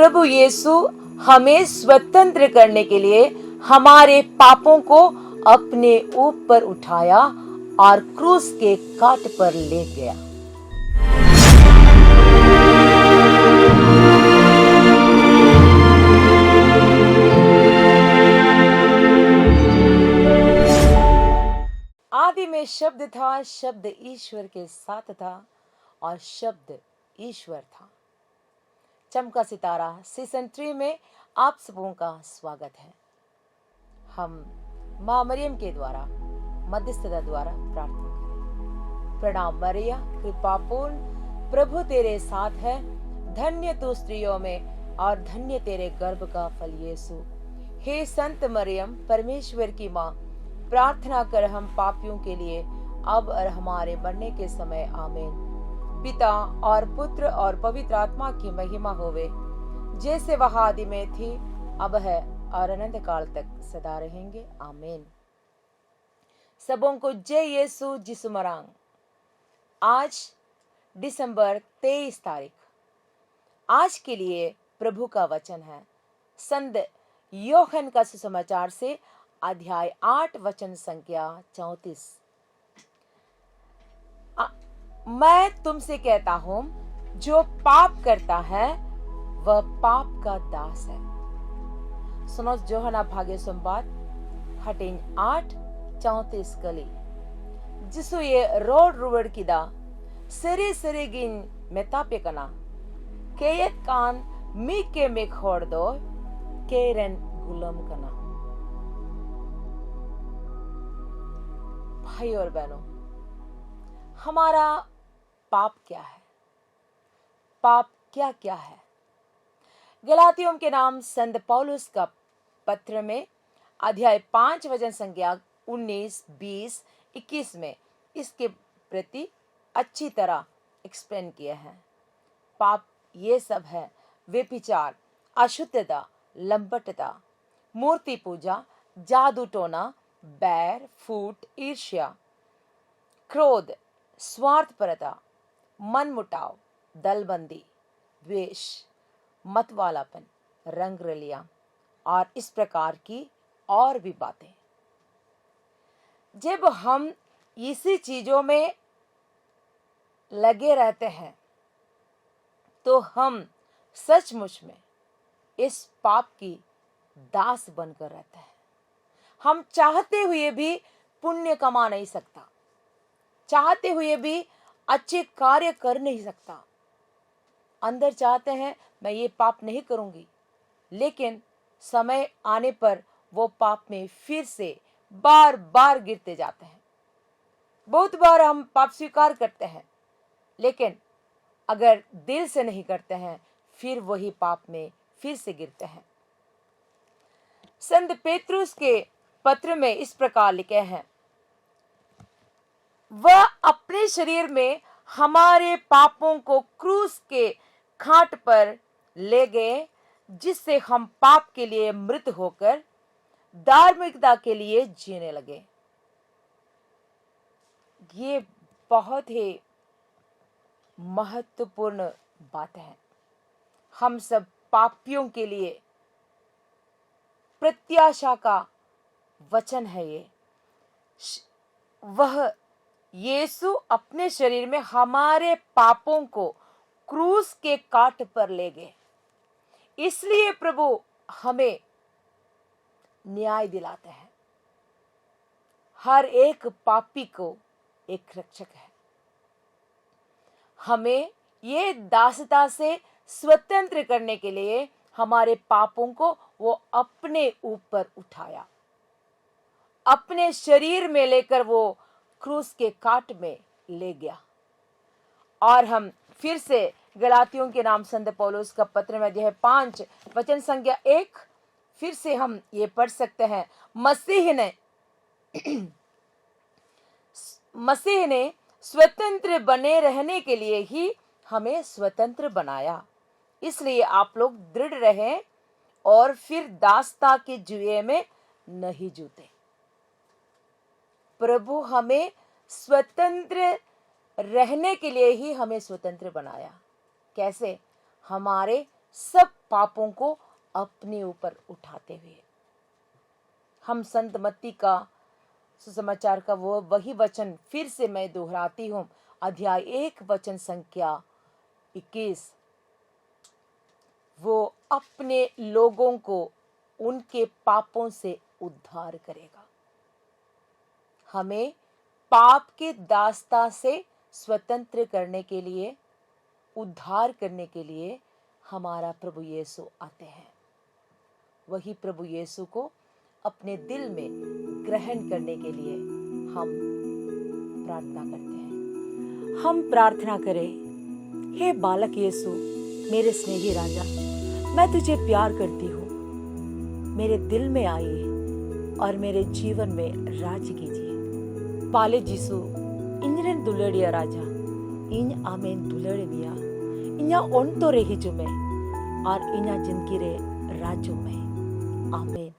प्रभु यीशु हमें स्वतंत्र करने के लिए हमारे पापों को अपने ऊपर उठाया और क्रूस के काट पर ले गया। आदि में शब्द था, शब्द ईश्वर के साथ था और शब्द ईश्वर था। चमका सितारा सीजन 3 में आप सबों का स्वागत है। हम माँ मरियम के द्वारा मध्यस्थता द्वारा प्रार्थना करें। प्रणाम मरिया, कृपापूर्ण, प्रभु तेरे साथ है, धन्य तू स्त्रियों में और धन्य तेरे गर्भ का फल यीशु। हे संत मरियम, परमेश्वर की माँ, प्रार्थना कर हम पापियों के लिए अब और हमारे मरने के समय, आमीन। पिता और पुत्र और पवित्र आत्मा की महिमा होवे, जैसे वह आदि में थी, अब है और अनंत काल तक सदा रहेंगे, आमीन। सबों को जय यीशु जिसु मरांग। आज दिसंबर 23 तारीख, आज के लिए प्रभु का वचन है संत यूहन्ना का सुसमाचार से अध्याय 8 वचन संख्या 34। मैं तुमसे कहता हूं, जो पाप करता है वह पाप का दास है। सुनो जोहना भाग्य संवाद हटिंग 8:34 कली जिसु ये रोड रुवड़ किदा सरी सरी गिन मेतापे कना केयत कान मी के में खोड़ दो केरन गुलाम कना। भाई और बहनों, हमारा पाप क्या है? पाप क्या क्या है? गलातियों के नाम संत पौलुस का पत्र में अध्याय 5 वचन संख्या 19, 20, 21 में इसके प्रति अच्छी तरह एक्सप्लेन किए हैं। पाप ये सब है: व्यभिचार, अशुद्धता, लंपटता, मूर्ति पूजा, जादू टोना, बैर, फूट, ईर्ष्या, क्रोध, स्वार्थपरता, मनमुटाव, दलबंदी, द्वेष, मतवालापन, रंगरलियां और इस प्रकार की और भी बातें। जब हम इसी चीजों में लगे रहते हैं तो हम सचमुच में इस पाप की दास बनकर रहते हैं। हम चाहते हुए भी पुण्य कमा नहीं सकता, चाहते हुए भी अच्छे कार्य कर नहीं सकता। अंदर चाहते हैं मैं ये पाप नहीं करूंगी, लेकिन समय आने पर वो पाप में फिर से बार बार गिरते जाते हैं। बहुत बार हम पाप स्वीकार करते हैं, लेकिन अगर दिल से नहीं करते हैं फिर वही पाप में फिर से गिरते हैं। संत पेत्रुस के पत्र में इस प्रकार लिखे हैं, वह अपने शरीर में हमारे पापों को क्रूस के खाट पर ले गए, जिससे हम पाप के लिए मृत होकर धार्मिकता के लिए जीने लगे। ये बहुत ही महत्वपूर्ण बात है। हम सब पापियों के लिए प्रत्याशा का वचन है ये। वह यीशु अपने शरीर में हमारे पापों को क्रूस के काट पर ले गए, इसलिए प्रभु हमें न्याय दिलाते हैं। हर एक पापी को एक रक्षक है। हमें ये दासता से स्वतंत्र करने के लिए हमारे पापों को वो अपने ऊपर उठाया, अपने शरीर में लेकर वो क्रूस के काट में ले गया। और हम फिर से गलातियों के नाम संत पौलुस का पत्र में अध्याय 5 वचन संख्या 1 फिर से हम ये पढ़ सकते हैं। मसीह ने स्वतंत्र बने रहने के लिए ही हमें स्वतंत्र बनाया, इसलिए आप लोग दृढ़ रहें और फिर दासता के जुए में नहीं जूते। प्रभु हमें स्वतंत्र रहने के लिए ही हमें स्वतंत्र बनाया। कैसे? हमारे सब पापों को अपने ऊपर उठाते हुए। हम संत मत्ती का सुसमाचार का वो वही वचन फिर से मैं दोहराती हूँ, अध्याय 1 वचन संख्या 21। वो अपने लोगों को उनके पापों से उद्धार करेगा। हमें पाप के दास्ता से स्वतंत्र करने के लिए, उद्धार करने के लिए हमारा प्रभु यीशु आते हैं। वही प्रभु यीशु को अपने दिल में ग्रहण करने के लिए हम प्रार्थना करते हैं। हम प्रार्थना करें, हे बालक यीशु, मेरे स्नेही राजा, मैं तुझे प्यार करती हूँ। मेरे दिल में आइए और मेरे जीवन में राज कीजिए। पाले जीसु इंजन दुलड़िया राजा, इन आमेन दुलड़े बिया इन्या ओंतो रे हिजुमे और इन्या जिंदगी रे राजो में। आमेन।